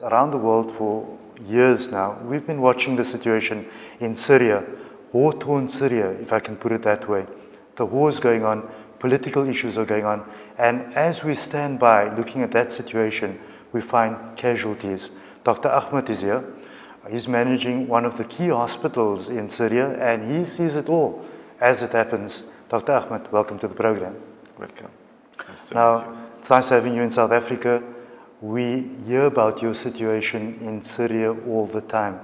Around the world for years now, we've been watching the situation in Syria, war-torn Syria, if I can put it that way. The war is going on, political issues are going on, and as we stand by looking at that situation, we find casualties. Dr. Ahmed is here. He's managing one of the key hospitals in Syria, and he sees it all as it happens. Dr. Ahmed, welcome to the program. Welcome. Nice to meet Now, you. it's nice having you in South Africa. We hear about your situation in Syria all the time.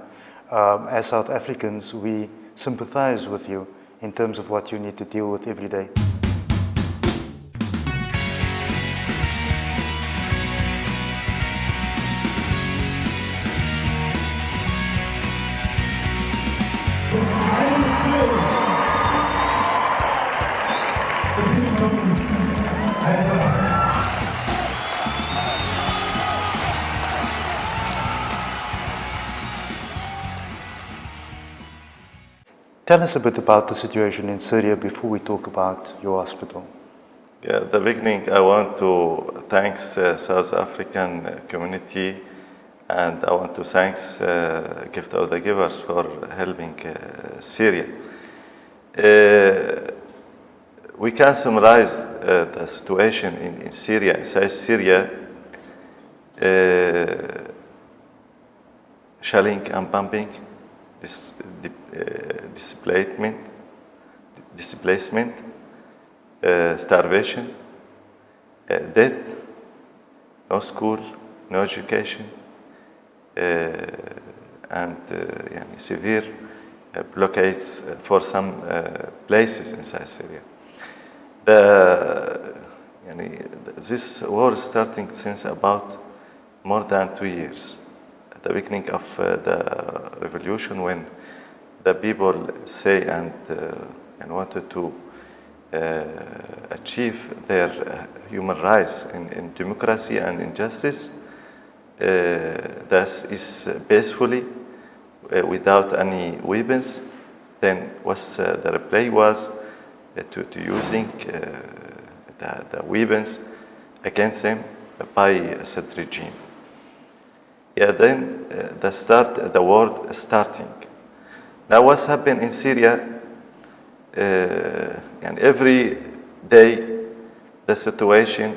As South Africans, we sympathize with you in terms of what you need to deal with every day. Tell us a bit about the situation in Syria before we talk about your hospital. Yeah, at the beginning, I want to thank South African community, and I want to thank Gift of the Givers for helping Syria. We can summarize the situation in Syria, inside Syria, shelling and bombing, displacement, starvation, death, no school, no education, and severe blockades for some places inside Syria. This war is starting since about more than 2 years. At the beginning of the revolution, when the people say and wanted to achieve their human rights in democracy and in justice, that is peacefully, without any weapons, then the reply was to using the weapons against them by Assad regime. Yeah, then the war starting. Now what's happened in Syria, and every day the situation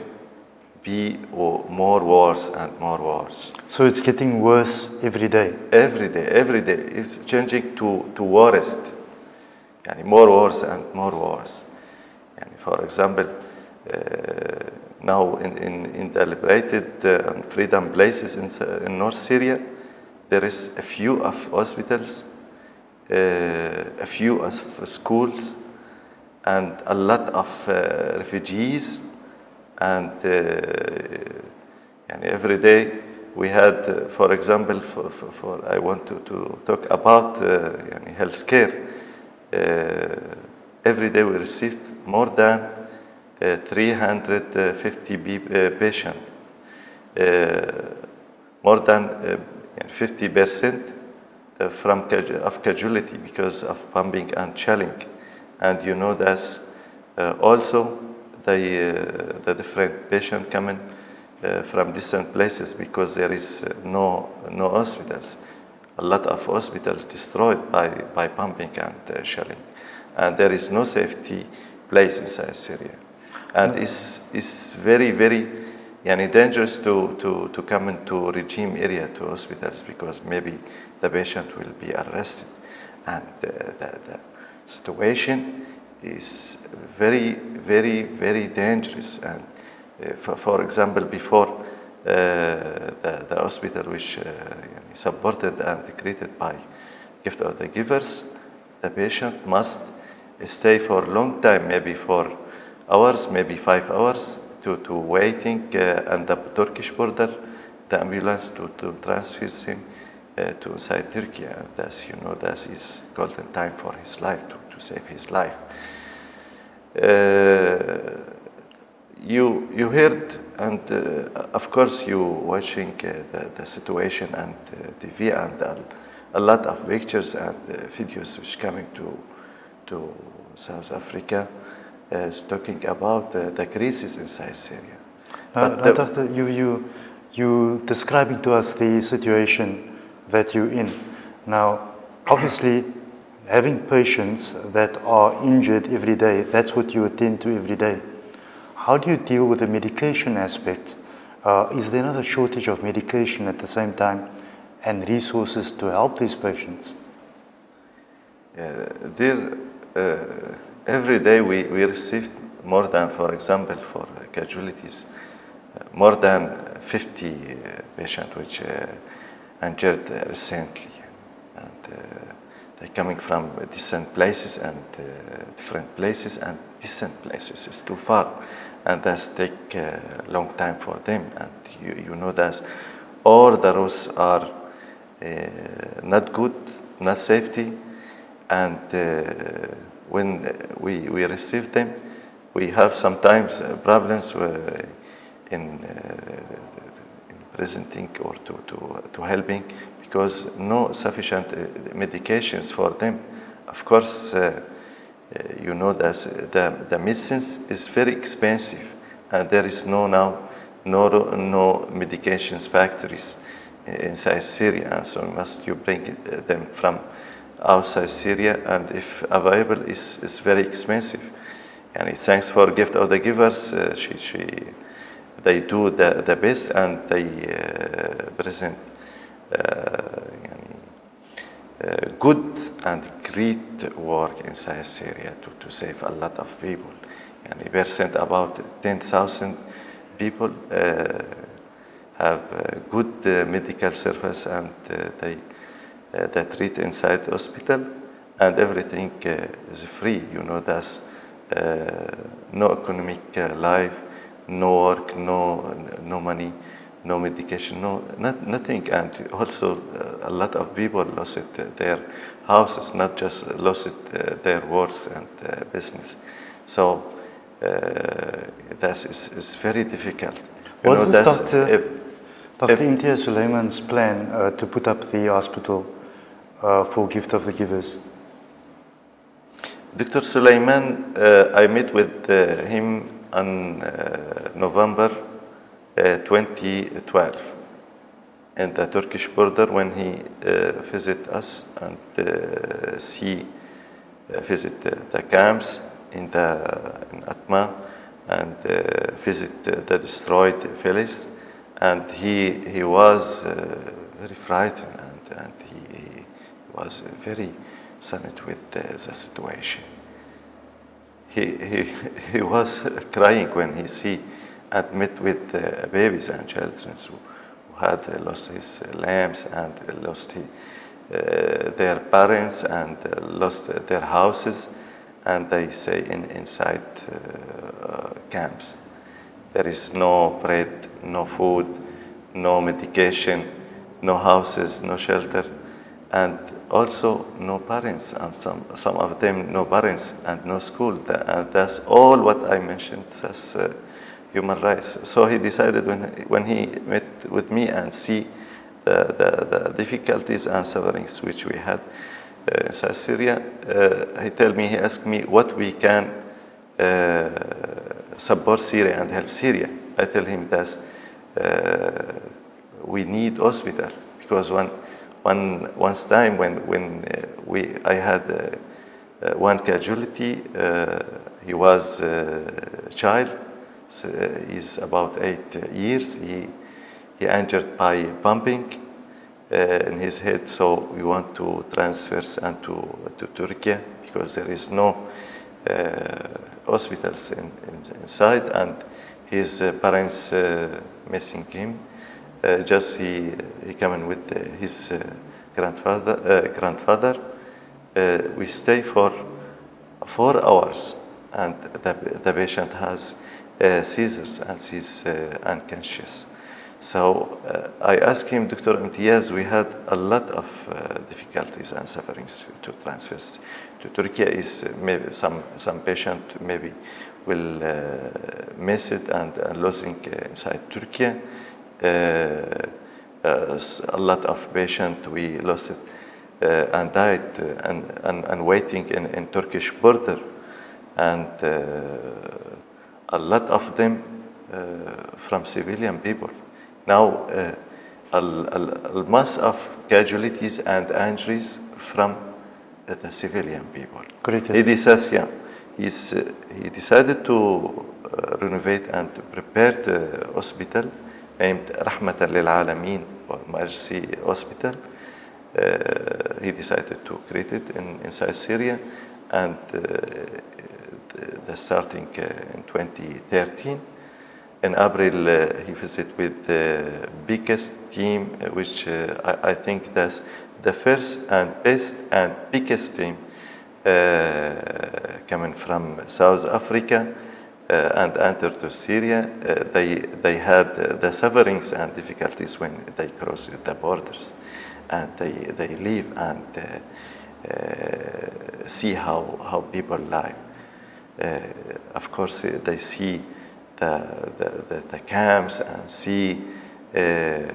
be more wars and more wars. So it's getting worse every day? Every day. It's changing to worst. More wars and more wars. For example, now in the liberated and freedom places in North Syria, there is a few of hospitals, a few of schools, and a lot of refugees, and every day we had, for example, I want to talk about healthcare. Every day we received more than 350 patients, more than 50% of casualty because of bombing and shelling. And you know that also the different patients coming from distant places because there is no hospitals. A lot of hospitals destroyed by bombing and shelling. And there is no safety place inside Syria. And it's very, very dangerous to come into regime area to hospitals because maybe the patient will be arrested. And the situation is very, very, very dangerous. And for example, before the hospital which supported and created by Gift of the Givers, the patient must stay for a long time, maybe 4 hours, maybe 5 hours, to waiting on the Turkish border, the ambulance to transfer him to inside Turkey. And as you know, that is golden time for his life, to save his life. You heard, and of course you watching the situation and TV and a lot of pictures and videos which coming to South Africa is talking about the crisis inside Syria. Doctor, you describing to us the situation that you're in. Now, obviously, having patients that are injured every day, that's what you attend to every day. How do you deal with the medication aspect? Is there not a shortage of medication at the same time and resources to help these patients? There, every day we received more than, for example, for casualties, more than 50 patients which injured recently. And they're coming from distant places and different places and distant places. It's too far. And that's take a long time for them. And you know that all the roads are not good, not safety. And when we receive them, we have sometimes problems in presenting or to helping because no sufficient medications for them. Of course, you know that the medicines is very expensive, and there is no medications factories inside Syria, and so must you bring them from outside Syria, and if available, is very expensive. And thanks for Gift of the Givers, they do the best, and they present good and great work inside Syria to save a lot of people. And percent about 10,000 people have good medical service, and they treat inside hospital, and everything is free. You know, that's no economic life, no work, no money, no medication, nothing. And also a lot of people lost their houses, not just lost their works and business. So that is very difficult. You know, Was this Dr. Imtiaz Suleiman's plan to put up the hospital for Gift of the Givers? Dr. Suleiman, I met with him on November 2012 in the Turkish border when he visited us and visit the camps in Atma and visit the destroyed village. And he was very frightened, and he was very saddened with the situation. He was crying when he and met with babies and children who had lost his lambs and lost their parents and lost their houses, and they say inside camps. There is no bread, no food, no medication, no houses, no shelter, and also no parents, and some of them no parents and no school. And that's all what I mentioned as human rights. So he decided when he met with me and see the difficulties and sufferings which we had inside Syria, he asked me what we can support Syria and help Syria. I tell him that we need hospital, because once time when I had one casualty, he was a child, so he's about 8 years. He injured by pumping in his head, so we want to transfer and to Turkey because there is no hospitals inside, and his parents missing him. Just he came in with his grandfather. We stay for 4 hours, and the patient has seizures and he's unconscious. So I asked him, Dr. Imtiaz, we had a lot of difficulties and sufferings to transfer to Turkey. Is maybe some patient maybe will miss it and losing inside Turkey. A lot of patients we lost it and died and waiting in Turkish border, and a lot of them from civilian people. Now, mass of casualties and injuries from the civilian people. Correct. He decides, yeah, he decided to renovate and prepare the hospital named Rahmatan lil Alameen, or Mercy Hospital. He decided to create it inside Syria, and the starting in 2013. In April, he visited with the biggest team, which I think that's the first and best and biggest team coming from South Africa and entered to Syria. They had the sufferings and difficulties when they crossed the borders, and they live and see how people live. Of course, they see the camps and see the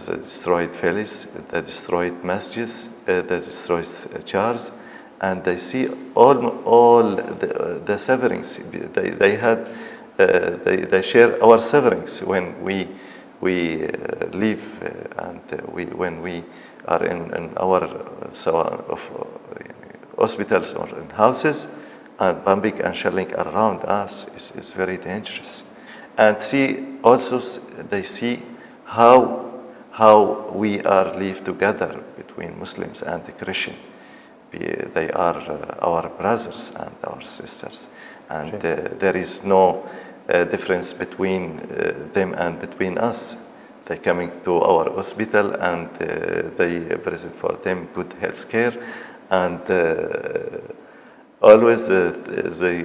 destroyed villages, the destroyed masjids, the destroyed churches, and they see all the sufferings. They share our sufferings when we live and when we are in our hospitals or in houses, and bombing and shelling around us is very dangerous. And they see how we are live together between Muslims and the Christian. They are our brothers and our sisters, and there is no difference between them and between us. They coming to our hospital and they present for them good health care, and always they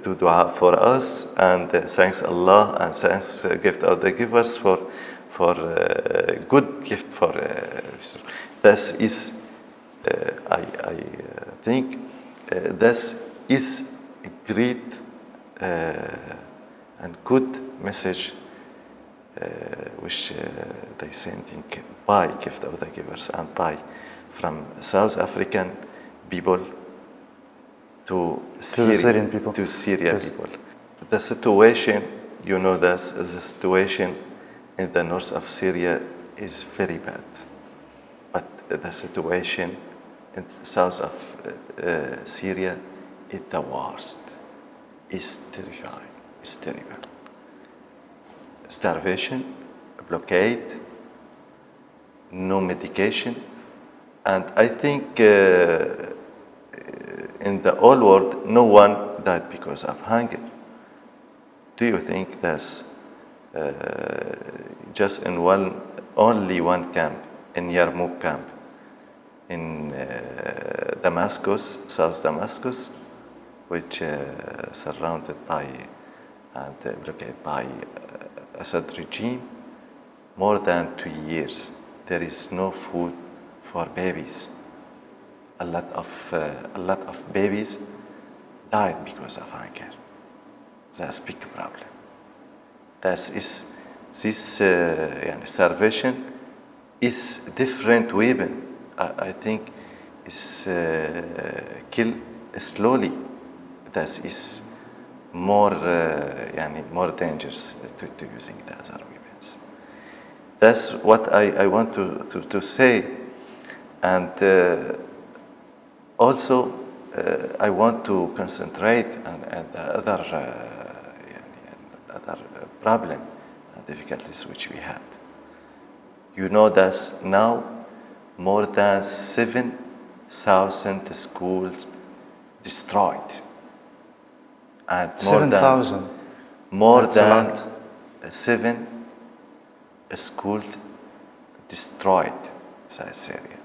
do dua for us, and thanks Allah and thanks gift of the givers for good gift for this is I think this is a great and good message which they sending by gift of the givers and by from South African people to Syrian people. To Syrian Yes. people. The situation, the situation in the north of Syria is very bad. But the situation in the south of Syria is the worst. It's terrifying. It's terrible. Starvation, blockade, no medication, and I think in the whole world, no one died because of hunger. Do you think that's just in only one camp, in Yarmouk camp, in Damascus, South Damascus, which surrounded by and blockaded by Assad regime, more than 2 years, there is no food for babies. A lot of babies died because of hunger. That's a big problem. This starvation is different weapon. I think is kill slowly. That is more more dangerous to using the other weapons. That's what I want to say, and also I want to concentrate on the other problem and difficulties which we had. You know that now more than 7,000 schools destroyed, and 7,000. more That's a than lot. 7 schools destroyed in Syria.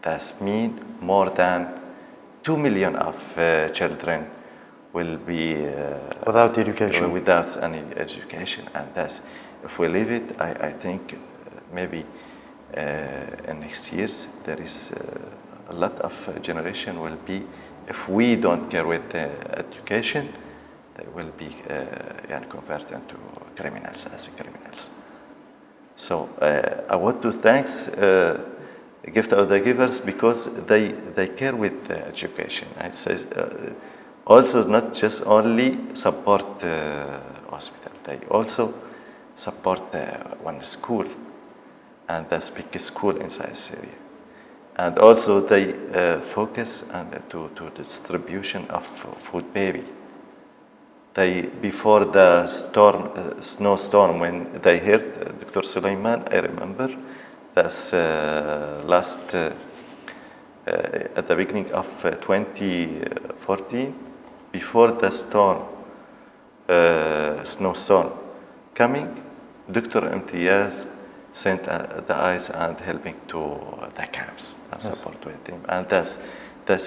That means more than 2 million of children will be Without education. without any education, and that's, if we leave it, I think maybe in next years there is a lot of generation will be, if we don't care with education, they will be converted into criminals as criminals. So I want to thank Gift of the Givers because they care with education. It says also not just only support hospital, they also support one school, and that's big school inside Syria. And also they focus on to distribution of food baby. They, before the storm, snowstorm, when they heard Dr. Suleiman, I remember, that's last, at the beginning of 2014, before the storm, snowstorm coming, Dr. Imtiaz sent the eyes and helping to the camps and support with them. And that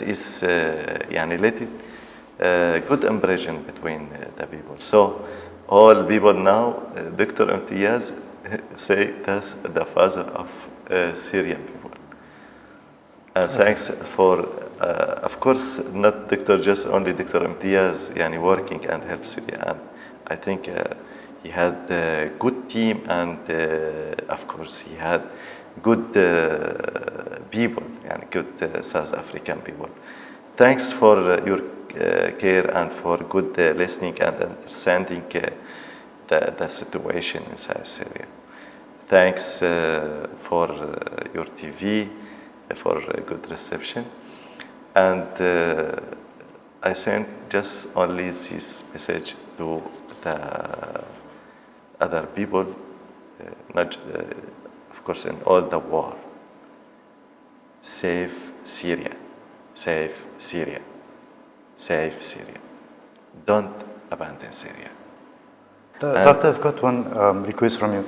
is يعني let it good impression between the people. So all people now, Dr. Imtiaz say that's the father of Syrian people. And thanks for, of course, not Dr. just only Dr. Imtiaz يعني working and help Syria. And I think he had a good team, and of course he had good people, and good South African people. Thanks for your care and for good listening and understanding the situation inside Syria. Thanks for your TV, for good reception. And I sent just only this message to the other people, not, of course, in all the war. Save Syria, save Syria, save Syria. Don't abandon Syria. Doctor, I've got one request from you.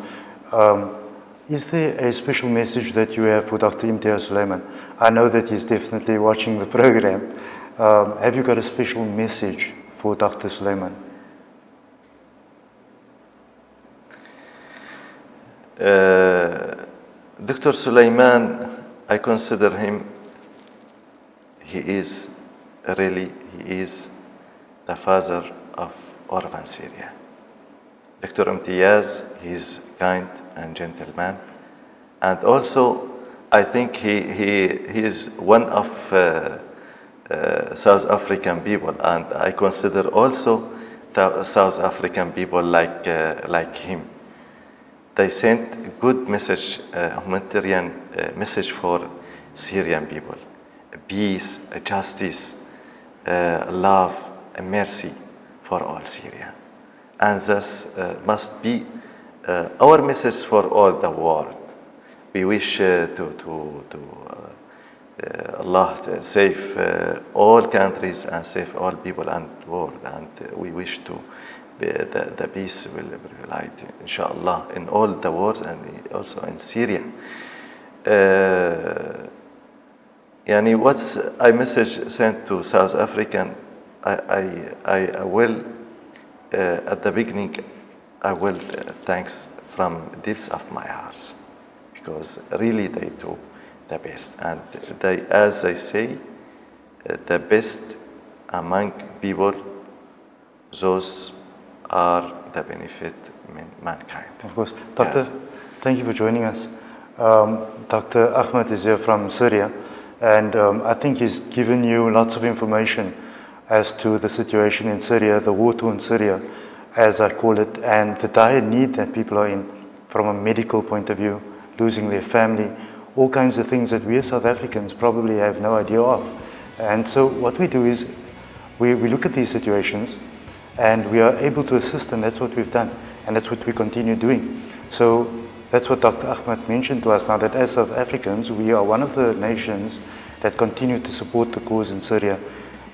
Is there a special message that you have for Dr. Imtiaz Suleiman? I know that he's definitely watching the program. Have you got a special message for Dr. Suleiman? Dr. Suleiman, I consider him, he is the father of orphan Syria. Dr. Imtiaz, he is kind and gentleman, and also I think he is one of South African people, and I consider also the South African people like him. They sent good message, humanitarian message for Syrian people: peace, justice, love, and mercy for all Syria. And this must be our message for all the world. We wish Allah to save all countries and save all people and world, and we wish to the peace will prevail, inshallah, in all the world and also in Syria. Yani what's a message sent to South African? I will at the beginning I will thanks from depths of my heart, because really they do the best, and they, as I say, the best among people, those are the benefit mankind. Of course. Doctor, Yes. thank you for joining us. Dr. Ahmed is here from Syria, and I think he's given you lots of information as to the situation in Syria, the war-torn Syria, as I call it, and the dire need that people are in from a medical point of view, losing their family, all kinds of things that we as South Africans probably have no idea of. And so what we do is we look at these situations and we are able to assist, and that's what we've done, and that's what we continue doing. So that's what Dr. Ahmed mentioned to us now, that as South Africans, we are one of the nations that continue to support the cause in Syria,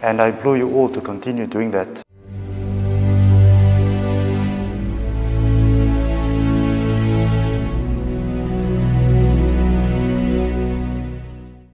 and I implore you all to continue doing that.